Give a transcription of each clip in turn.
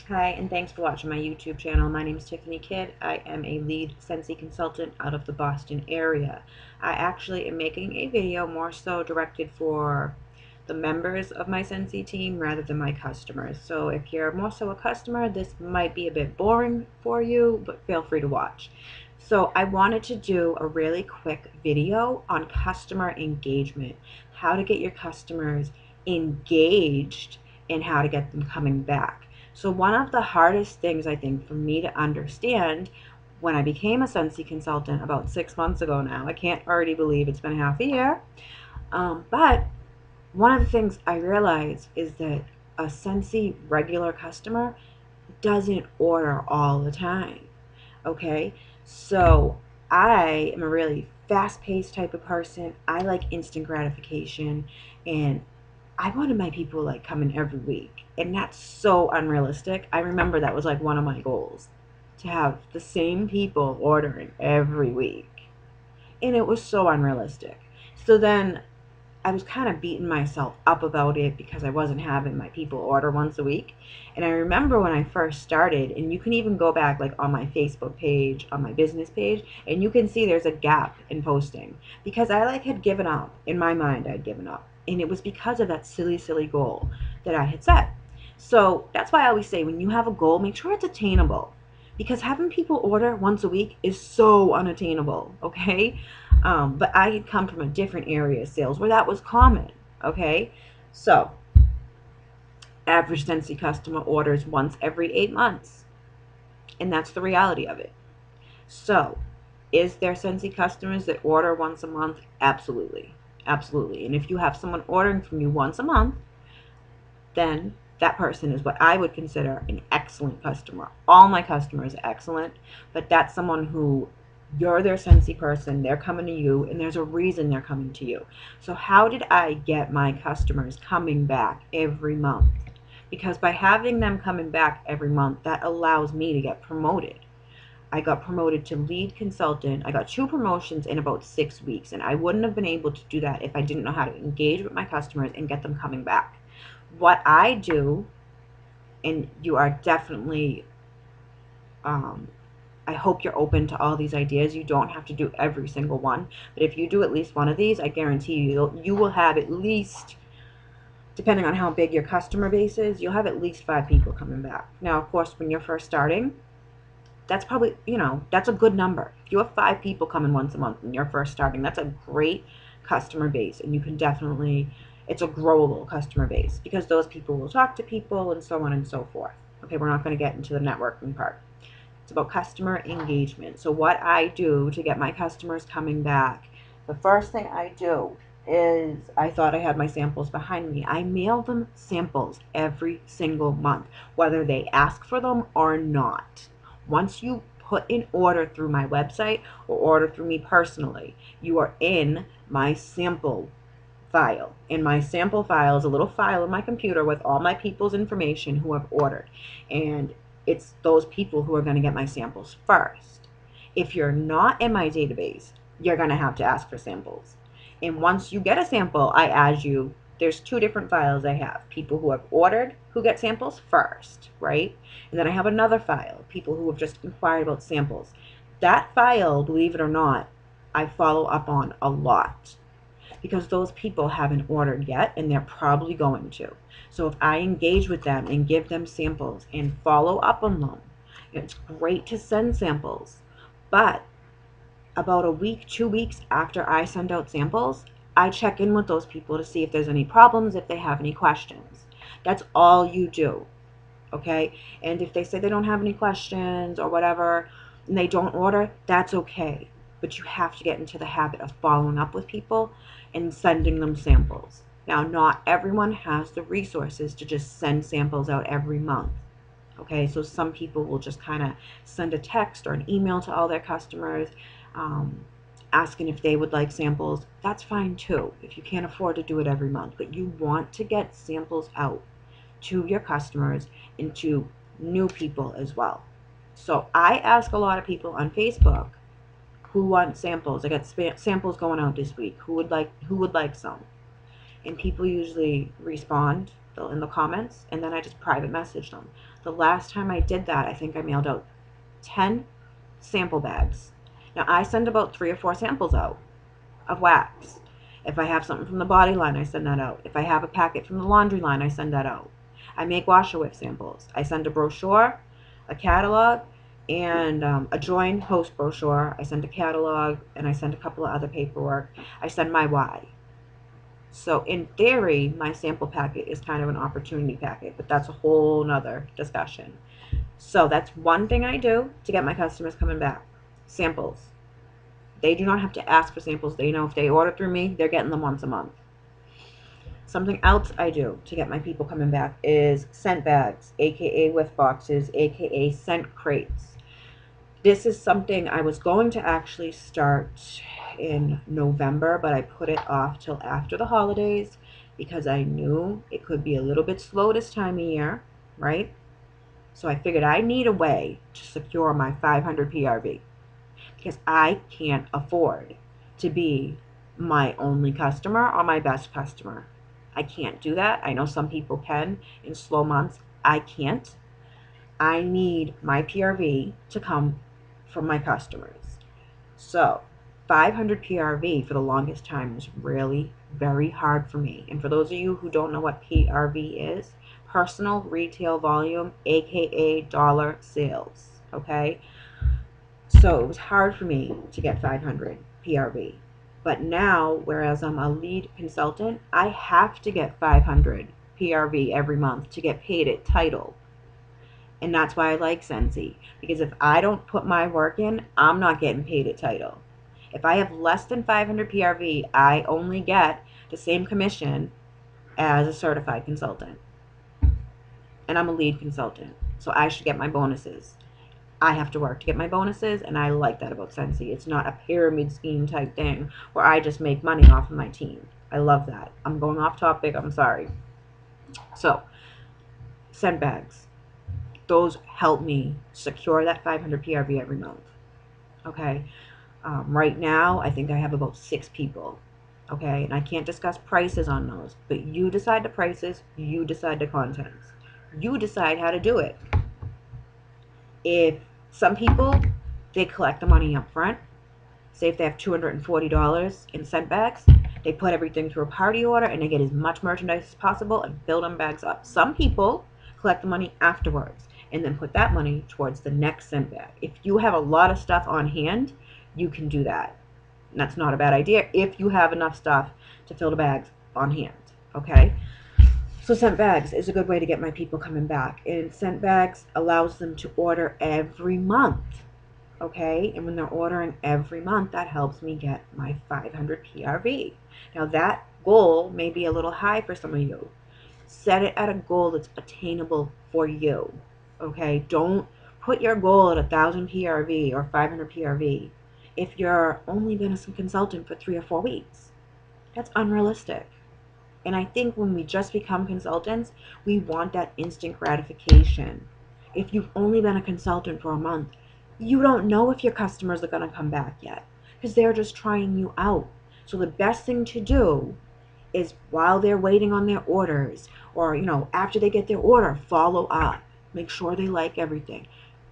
Hi, and thanks for watching my YouTube channel. My name is Tiffany Kidd. I am a lead Scentsy consultant out of the Boston area. I actually am making a video more so directed for the members of my Scentsy team rather than my customers. So if you're more so a customer, this might be a bit boring for you, but feel free to watch. So I wanted to do a really quick video on customer engagement, how to get your customers engaged and how to get them coming back. So one of the hardest things I think for me to understand when I became a Scentsy consultant about 6 months ago now, I can't already believe it's been half a year, but one of the things I realized is that a Scentsy regular customer doesn't order all the time, okay? So I am a really fast-paced type of person. I like instant gratification, and I wanted my people like coming every week, and that's so unrealistic. I remember that was like one of my goals, to have the same people ordering every week, and it was so unrealistic. So then I was kind of beating myself up about it because I wasn't having my people order once a week. And I remember when I first started, and you can even go back like on my Facebook page, on my business page, and you can see there's a gap in posting because I like had given up. In my mind, I'd given up. And it was because of that silly goal that I had set. So that's why I always say when you have a goal, make sure it's attainable. Because having people order once a week is so unattainable, okay? But I had come from a different area of sales where that was common, okay? So, average Scentsy customer orders once every 8 months, and that's the reality of it. So, is there Scentsy customers that order once a month? Absolutely. Absolutely. And if you have someone ordering from you once a month, then that person is what I would consider an excellent customer. All my customers are excellent, but that's someone who you're their Scentsy person, they're coming to you, and there's a reason they're coming to you. So how did I get my customers coming back every month? Because by having them coming back every month, that allows me to get promoted. I got promoted to lead consultant. I got 2 promotions in about 6 weeks, and I wouldn't have been able to do that if I didn't know how to engage with my customers and get them coming back. What I do, and you are definitely, I hope you're open to all these ideas. You don't have to do every single one, but if you do at least one of these, I guarantee you will have at least, depending on how big your customer base is, you'll have at least 5 people coming back. Now, of course, when you're first starting, that's probably, that's a good number. If you have 5 people coming once a month when you're first starting, that's a great customer base, and you can definitely, it's a growable customer base because those people will talk to people and so on and so forth. Okay, we're not going to get into the networking part. It's about customer engagement. So what I do to get my customers coming back, the first thing I do is, I thought I had my samples behind me. I mail them samples every single month, whether they ask for them or not. Once you put an order through my website or order through me personally, you are in my sample file. In my sample file is a little file in my computer with all my people's information who have ordered. And it's those people who are going to get my samples first. If you're not in my database, you're going to have to ask for samples. And once you get a sample, I add you. There's 2 different files I have. People who have ordered who get samples first, right? And then I have another file, people who have just inquired about samples. That file, believe it or not, I follow up on a lot because those people haven't ordered yet and they're probably going to. So if I engage with them and give them samples and follow up on them, it's great to send samples. But about a week, 2 weeks after I send out samples, I check in with those people to see if there's any problems, if they have any questions. That's all you do, okay? And if they say they don't have any questions or whatever, and they don't order, that's okay. But you have to get into the habit of following up with people and sending them samples. Now, not everyone has the resources to just send samples out every month. Okay, so some people will just kind of send a text or an email to all their customers asking if they would like samples. That's fine too, if you can't afford to do it every month. But you want to get samples out to your customers and to new people as well. So I ask a lot of people on Facebook who want samples. I got samples going out this week. Who would like some? And people usually respond in the comments, and then I just private message them. The last time I did that, I think I mailed out 10 sample bags. Now I send about 3 or 4 samples out of wax. If I have something from the body line, I send that out. If I have a packet from the laundry line, I send that out. I make washer whip samples. I send a brochure, a catalog, and a joint host brochure. I send a catalog, and I send a couple of other paperwork. I send my why. So in theory, my sample packet is kind of an opportunity packet, but that's a whole nother discussion. So that's one thing I do to get my customers coming back. Samples. They do not have to ask for samples. They know if they order through me, they're getting them once a month. Something else I do to get my people coming back is scent bags, aka whiff boxes, aka scent crates. This is something I was going to actually start in November, but I put it off till after the holidays because I knew it could be a little bit slow this time of year, right? So I figured I need a way to secure my 500 PRV because I can't afford to be my only customer or my best customer. I can't do that. I know some people can in slow months. I can't. I need my PRV to come from my customers. So 500 PRV for the longest time was really very hard for me. And for those of you who don't know what PRV is, personal retail volume, aka dollar sales, okay? So it was hard for me to get 500 PRV. But now, whereas I'm a lead consultant, I have to get 500 PRV every month to get paid at title. And that's why I like Scentsy. Because if I don't put my work in, I'm not getting paid at title. If I have less than 500 PRV, I only get the same commission as a certified consultant. And I'm a lead consultant, so I should get my bonuses. I have to work to get my bonuses, and I like that about Scentsy. It's not a pyramid scheme type thing where I just make money off of my team. I love that. I'm going off topic. I'm sorry. So, scent bags. Those help me secure that 500 PRV every month. Okay. Right now, I think I have about 6 people. Okay. And I can't discuss prices on those. But you decide the prices. You decide the contents. You decide how to do it. If some people, they collect the money up front. Say if they have $240 in scent bags, they put everything through a party order and they get as much merchandise as possible and build them bags up. Some people collect the money afterwards and then put that money towards the next scent bag. If you have a lot of stuff on hand, you can do that. And that's not a bad idea if you have enough stuff to fill the bags on hand, okay? So scent bags is a good way to get my people coming back. And scent bags allows them to order every month, okay? And when they're ordering every month, that helps me get my 500 PRV. Now that goal may be a little high for some of you. Set it at a goal that's attainable for you, okay? Don't put your goal at 1,000 PRV or 500 PRV if you're only been a consultant for 3 or 4 weeks. That's unrealistic. And I think when we just become consultants, we want that instant gratification. If you've only been a consultant for a month, you don't know if your customers are going to come back yet because they're just trying you out. So the best thing to do is while they're waiting on their orders or, after they get their order, follow up. Make sure they like everything.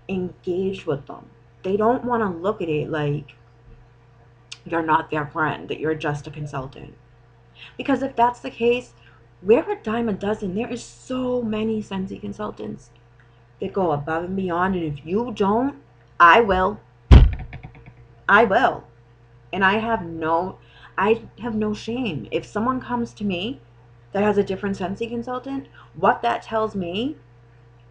Engage with them. They don't want to look at it like you're not their friend, that you're just a consultant. Because if that's the case, we're a dime a dozen. There is so many Scentsy consultants that go above and beyond. And if you don't, I will. I will. And I have no shame. If someone comes to me that has a different Scentsy consultant, what that tells me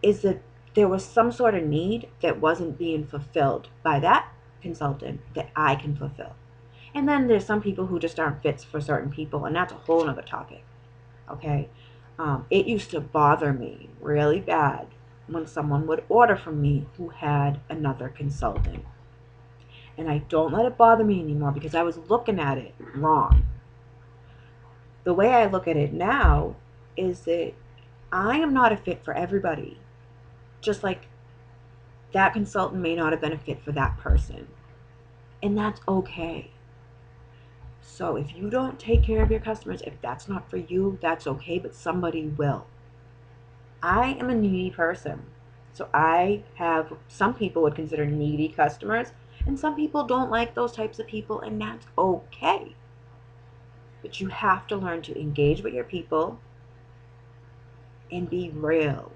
is that there was some sort of need that wasn't being fulfilled by that consultant that I can fulfill. And then there's some people who just aren't fits for certain people, and that's a whole other topic, okay? It used to bother me really bad when someone would order from me who had another consultant. And I don't let it bother me anymore because I was looking at it wrong. The way I look at it now is that I am not a fit for everybody. Just like that consultant may not have been a fit for that person. And that's okay. So if you don't take care of your customers, if that's not for you, that's okay, but somebody will. I am a needy person. So I have, some people would consider needy customers, and some people don't like those types of people, and that's okay. But you have to learn to engage with your people and be real.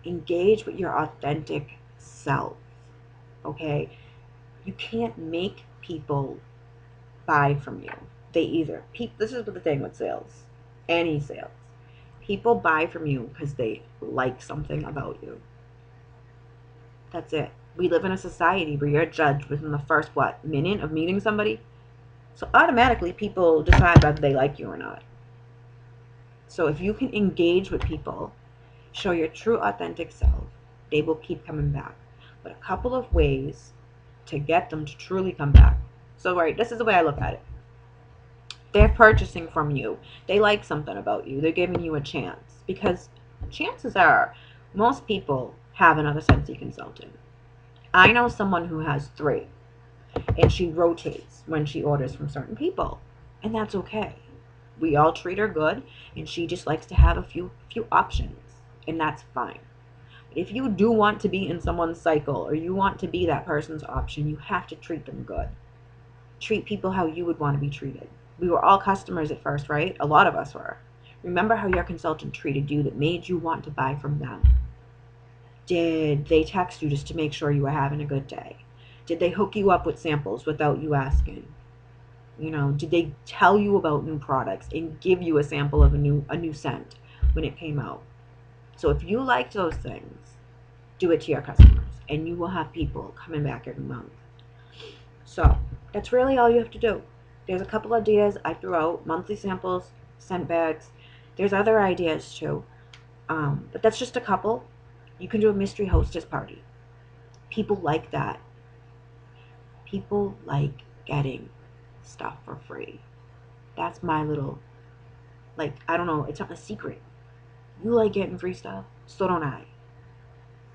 Engage with your authentic self. Okay? You can't make people buy from you. They either, this is the thing with sales, any sales. People buy from you because they like something about you. That's it. We live in a society where you're judged within the first, minute of meeting somebody. So automatically people decide whether they like you or not. So if you can engage with people, show your true authentic self, they will keep coming back. But a couple of ways to get them to truly come back. So right, this is the way I look at it. They're purchasing from you. They like something about you. They're giving you a chance. Because chances are, most people have another Scentsy consultant. I know someone who has 3. And she rotates when she orders from certain people. And that's okay. We all treat her good. And she just likes to have a few options. And that's fine. If you do want to be in someone's cycle, or you want to be that person's option, you have to treat them good. Treat people how you would want to be treated. We were all customers at first, right? A lot of us were. Remember how your consultant treated you that made you want to buy from them. Did they text you just to make sure you were having a good day? Did they hook you up with samples without you asking? You know, did they tell you about new products and give you a sample of a new scent when it came out? So if you like those things, do it to your customers, and you will have people coming back every month. So that's really all you have to do. There's a couple ideas I threw out: monthly samples, scent bags. There's other ideas too, but that's just a couple. You can do a mystery hostess party. People like that. People like getting stuff for free. That's my little, I don't know, it's not a secret. You like getting free stuff, so don't I.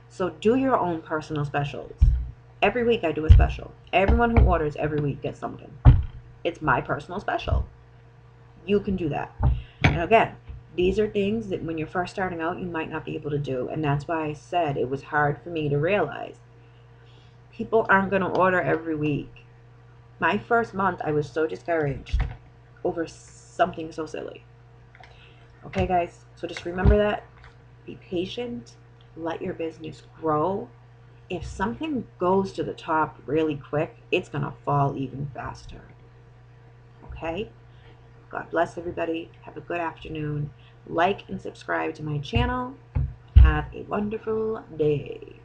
So do your own personal specials. Every week I do a special. Everyone who orders every week gets something. It's my personal special. You can do that. And again, these are things that when you're first starting out, you might not be able to do. And that's why I said it was hard for me to realize. People aren't going to order every week. My first month, I was so discouraged over something so silly. Okay, guys? So just remember that. Be patient. Let your business grow. If something goes to the top really quick, it's going to fall even faster. Okay? God bless everybody. Have a good afternoon. Like and subscribe to my channel. Have a wonderful day.